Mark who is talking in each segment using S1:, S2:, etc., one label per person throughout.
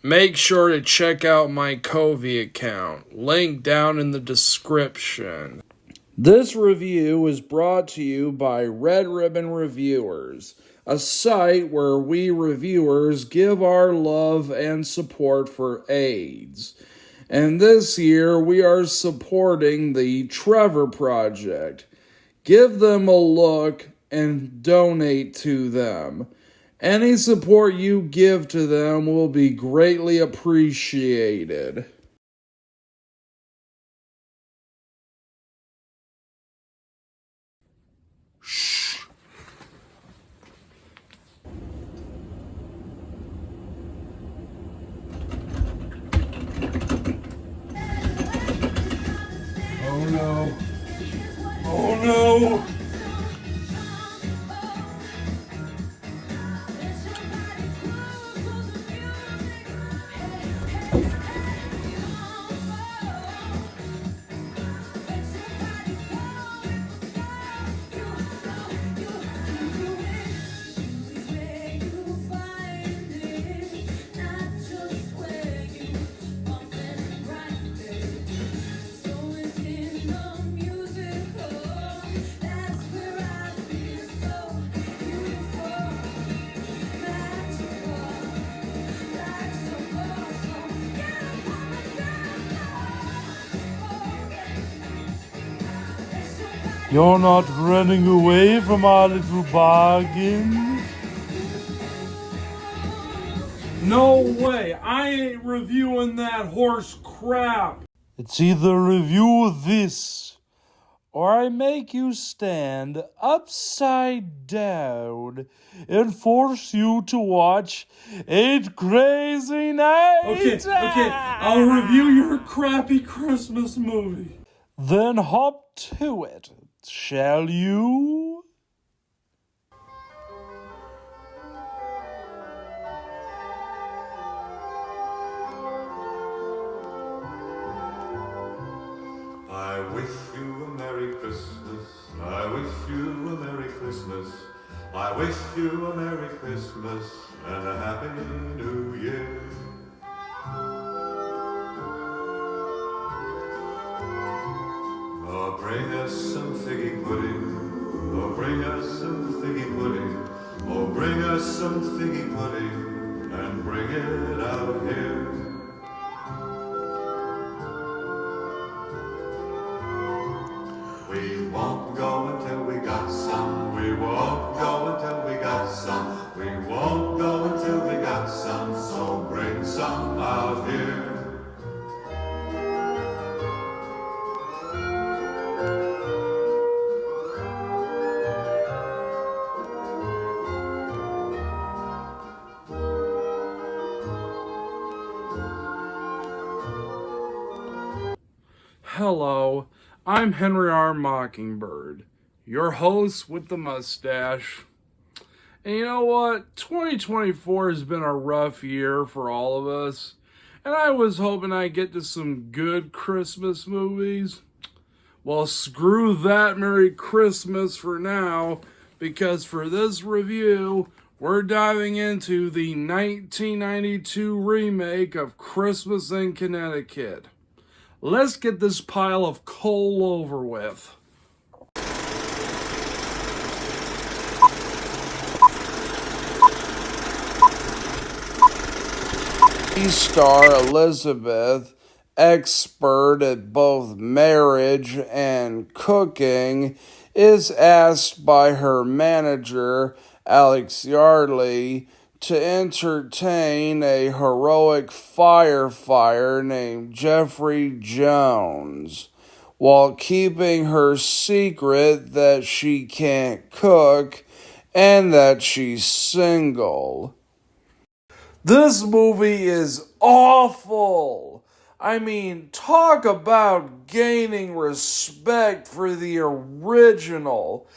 S1: Make sure to check out my Covey account, link down in the description. This review is brought to you by Red Ribbon Reviewers, a site where we reviewers give our love and support for AIDS. And this year we are supporting the Trevor Project. Give them a look and donate to them. Any support you give to them will be greatly appreciated. Shh. Oh no. Oh no.
S2: You're not running away from our little bargain?
S1: No way, I ain't reviewing that horse crap.
S2: It's either review this, or I make you stand upside down and force you to watch 8 Crazy Nights.
S1: Okay, I'll review your crappy Christmas movie.
S2: Then hop to it, shall you?
S3: I wish you a Merry Christmas. I wish you a Merry Christmas. I wish you a Merry Christmas and a Happy New Year. Oh, bring us some figgy pudding. Oh, bring us some figgy pudding. Oh, bring us some figgy pudding and bring it out here. We won't go until we got some. We won't go until we got some. We won't go until we got some. So bring some out here.
S1: Hello, I'm Henry R. Mockingbird, your host with the mustache. And you know what? 2024 has been a rough year for all of us. And I was hoping I'd get to some good Christmas movies. Well, screw that Merry Christmas for now, because for this review, we're diving into the 1992 remake of Christmas in Connecticut. Let's get this pile of coal over with. Star Elizabeth, expert at both marriage and cooking, is asked by her manager, Alex Yardley, to entertain a heroic firefighter named Jeffrey Jones, while keeping her secret that she can't cook and that she's single. This movie is awful. I mean, talk about gaining respect for the original.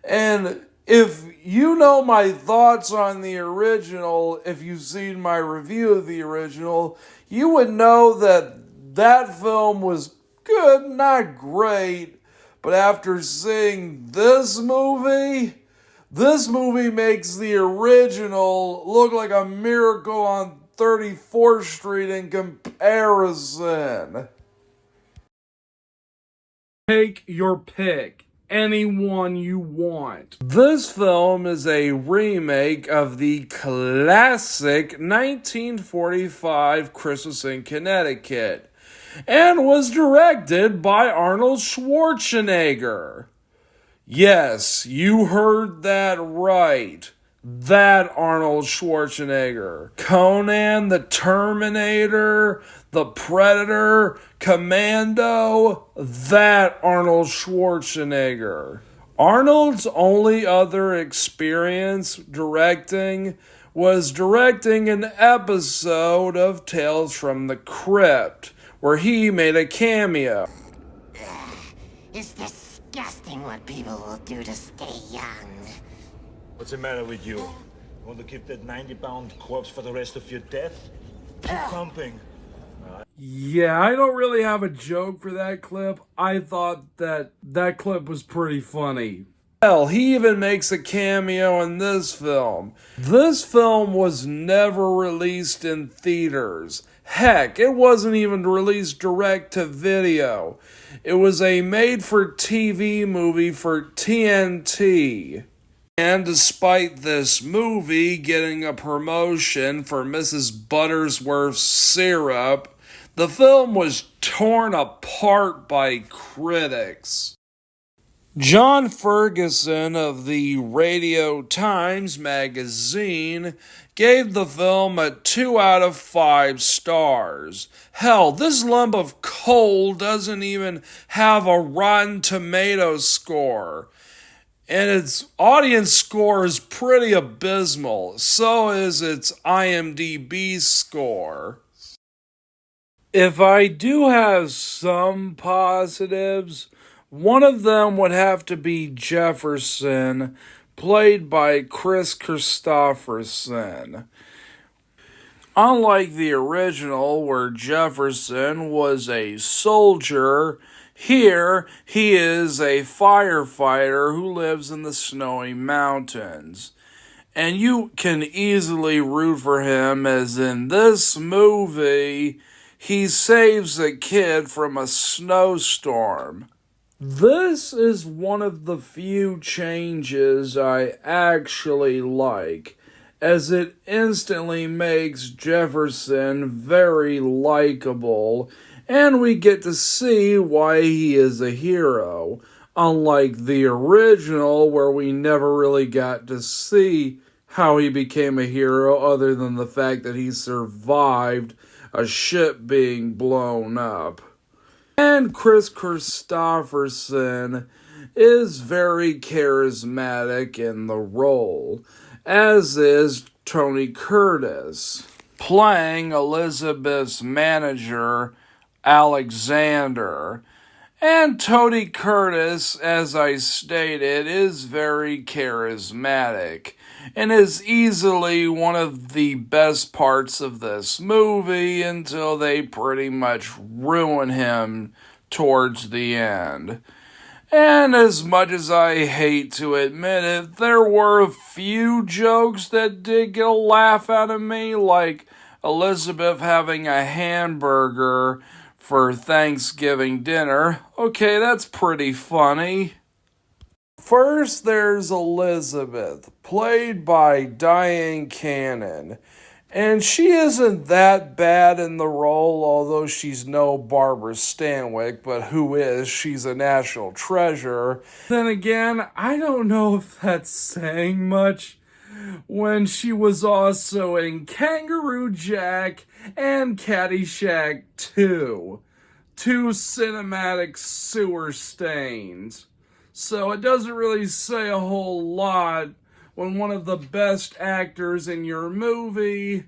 S1: And if you know my thoughts on the original, if you've seen my review of the original, you would know that that film was good, not great. But after seeing this movie makes the original look like a miracle on 34th Street in comparison. Take your pick. Anyone you want. This film is a remake of the classic 1945 Christmas in Connecticut and was directed by Arnold Schwarzenegger. Yes, you heard that right. That Arnold Schwarzenegger. Conan the Terminator, the Predator, Commando, that Arnold Schwarzenegger. Arnold's only other experience directing was directing an episode of Tales from the Crypt, where he made a cameo.
S4: It's disgusting what people will do to stay young.
S5: What's the matter with you? Want to keep that 90-pound corpse for the rest of your death? Keep pumping.
S1: Yeah, I don't really have a joke for that clip. I thought that clip was pretty funny. Hell, he even makes a cameo in this film. This film was never released in theaters. Heck, it wasn't even released direct to video. It was a made-for-TV movie for TNT. And despite this movie getting a promotion for Mrs. Buttersworth's syrup, the film was torn apart by critics. John Ferguson of the Radio Times magazine gave the film a 2 out of 5 stars. Hell, this lump of coal doesn't even have a Rotten Tomatoes score. And its audience score is pretty abysmal. So is its IMDb score. If I do have some positives, one of them would have to be Jefferson, played by Chris Christopherson. Unlike the original, where Jefferson was a soldier, here he is a firefighter who lives in the snowy mountains. And you can easily root for him, as in this movie, he saves a kid from a snowstorm. This is one of the few changes I actually like, as it instantly makes Jefferson very likable, and we get to see why he is a hero, unlike the original, where we never really got to see how he became a hero other than the fact that he survived a ship being blown up. And Chris Christopherson is very charismatic in the role, as is Tony Curtis, playing Elizabeth's manager, Alexander. And Tony Curtis, as I stated, is very charismatic and is easily one of the best parts of this movie until they pretty much ruin him towards the end. And as much as I hate to admit it, there were a few jokes that did get a laugh out of me, like Elizabeth having a hamburger for Thanksgiving dinner. Okay, that's pretty funny. First, there's Elizabeth, played by Diane Cannon. And she isn't that bad in the role, although she's no Barbara Stanwyck, but who is? She's a national treasure. Then again, I don't know if that's saying much, when she was also in Kangaroo Jack and Caddyshack 2. Two cinematic sewer stains. So it doesn't really say a whole lot when one of the best actors in your movie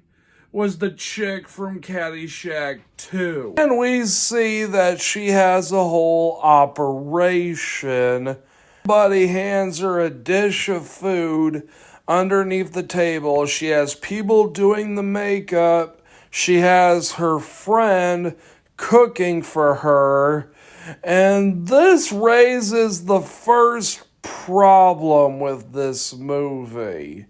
S1: was the chick from Caddyshack 2. And we see that she has a whole operation. Buddy hands her a dish of food underneath the table. She has people doing the makeup. She has her friend cooking for her. And this raises the first problem with this movie.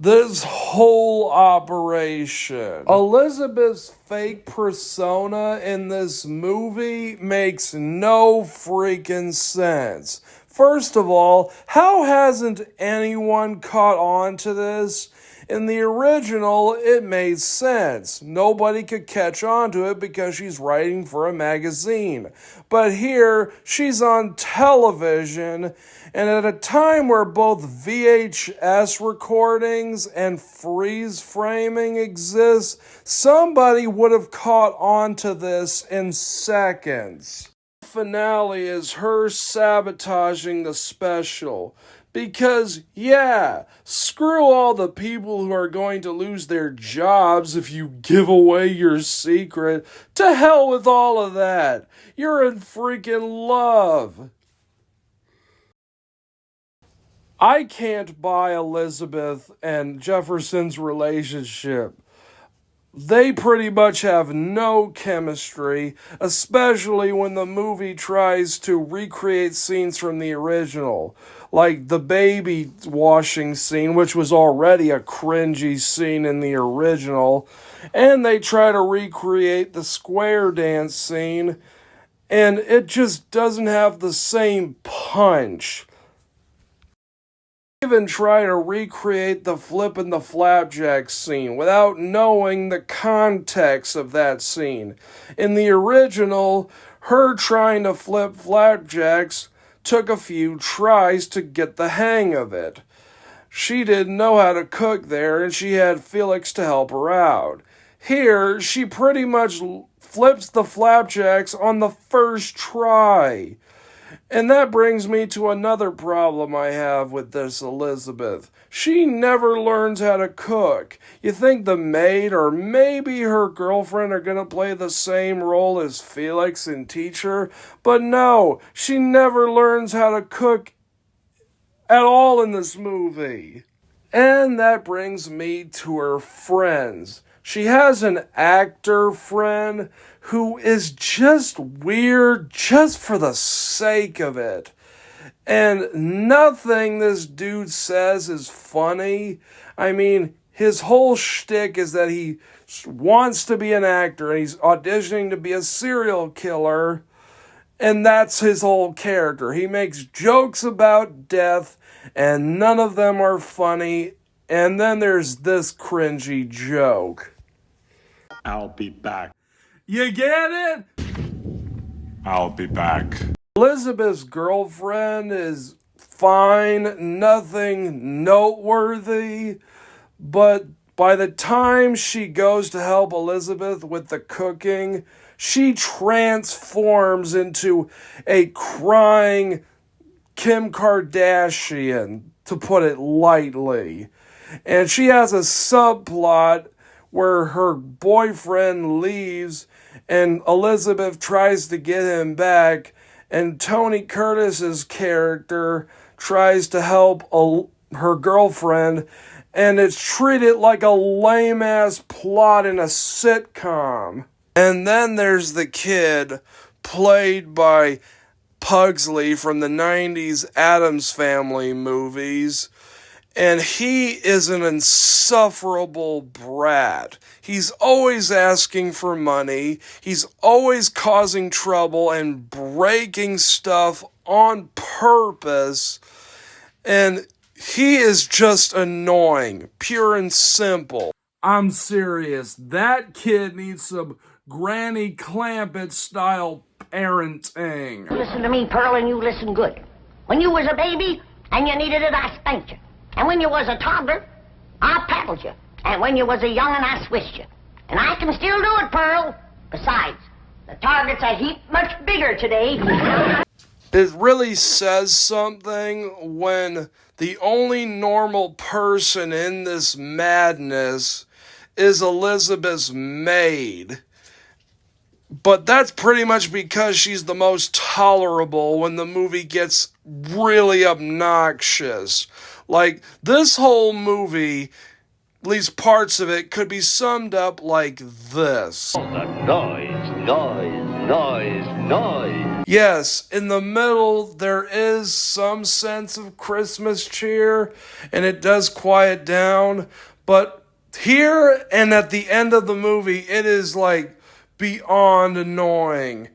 S1: this whole operation. Elizabeth's fake persona in this movie makes no freaking sense. First of all, how hasn't anyone caught on to this? In the original, it made sense. Nobody could catch on to it because she's writing for a magazine. But here, she's on television, and at a time where both VHS recordings and freeze framing exist, somebody would have caught on to this in seconds. The finale is her sabotaging the special. Because, yeah, screw all the people who are going to lose their jobs if you give away your secret. To hell with all of that. You're in freaking love. I can't buy Elizabeth and Jefferson's relationship. They pretty much have no chemistry, especially when the movie tries to recreate scenes from the original, like the baby washing scene, which was already a cringy scene in the original, and they try to recreate the square dance scene, and it just doesn't have the same punch. Even try to recreate the flippin' the flapjack scene without knowing the context of that scene. In the original, her trying to flip flapjacks took a few tries to get the hang of it. She didn't know how to cook there, and she had Felix to help her out. Here, she pretty much flips the flapjacks on the first try. And that brings me to another problem I have with this Elizabeth. She never learns how to cook. You think the maid or maybe her girlfriend are going to play the same role as Felix and teach her, but no, she never learns how to cook at all in this movie. And that brings me to her friends. She has an actor friend who is just weird just for the sake of it. And nothing this dude says is funny. I mean, his whole shtick is that he wants to be an actor and he's auditioning to be a serial killer. And that's his whole character. He makes jokes about death and none of them are funny. And then there's this cringy joke.
S6: I'll be back.
S1: You get it?
S6: I'll be back.
S1: Elizabeth's girlfriend is fine, nothing noteworthy, but by the time she goes to help Elizabeth with the cooking, she transforms into a crying Kim Kardashian, to put it lightly. And she has a subplot where her boyfriend leaves and Elizabeth tries to get him back, and Tony Curtis's character tries to help her girlfriend, and it's treated like a lame-ass plot in a sitcom. And then there's the kid, played by Pugsley from the 90s Addams Family movies, and he is an insufferable brat. He's always asking for money. He's always causing trouble and breaking stuff on purpose. And he is just annoying, pure and simple. I'm serious. That kid needs some Granny Clampett style parenting.
S7: Listen to me, Pearl, and you listen good. When you was a baby and you needed it, I spanked you. And when you was a toddler, I paddled you. And when you was a young'un, I swished you. And I can still do it, Pearl. Besides, the target's a heap much bigger today.
S1: It really says something when the only normal person in this madness is Elizabeth's maid. But that's pretty much because she's the most tolerable when the movie gets really obnoxious. Like, this whole movie, at least parts of it, could be summed up like this.
S8: Noise, noise, noise, noise.
S1: Yes, in the middle, there is some sense of Christmas cheer, and it does quiet down. But here and at the end of the movie, it is like beyond annoying.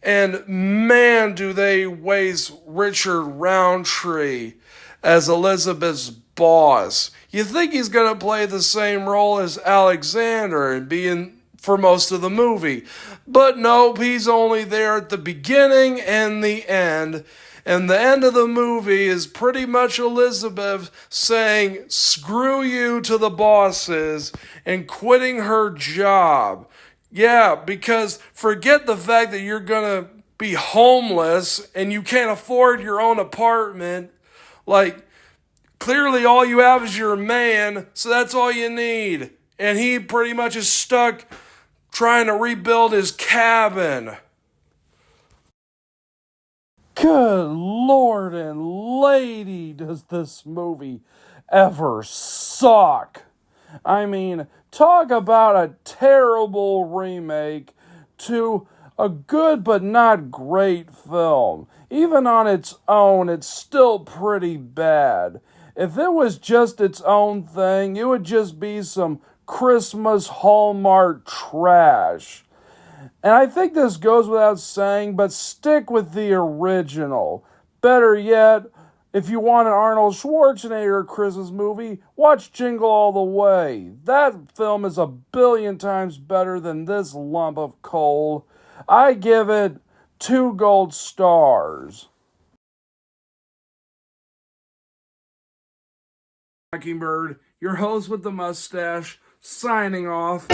S1: And man, do they waste Richard Roundtree as Elizabeth's boss. You think he's going to play the same role as Alexander and be in for most of the movie. But nope, he's only there at the beginning and the end. And the end of the movie is pretty much Elizabeth saying, screw you to the bosses and quitting her job. Yeah, because forget the fact that you're going to be homeless and you can't afford your own apartment. Like, clearly all you have is your man, so that's all you need. And he pretty much is stuck trying to rebuild his cabin.
S2: Good Lord and Lady, does this movie ever suck? I mean, talk about a terrible remake to a good but not great film. Even on its own, it's still pretty bad. If it was just its own thing, it would just be some Christmas Hallmark trash. And I think this goes without saying, but stick with the original. Better yet, if you want an Arnold Schwarzenegger Christmas movie, watch Jingle All the Way. That film is a billion times better than this lump of coal. I give it 2 gold stars.
S1: Mockingbird, your host with the mustache, signing off.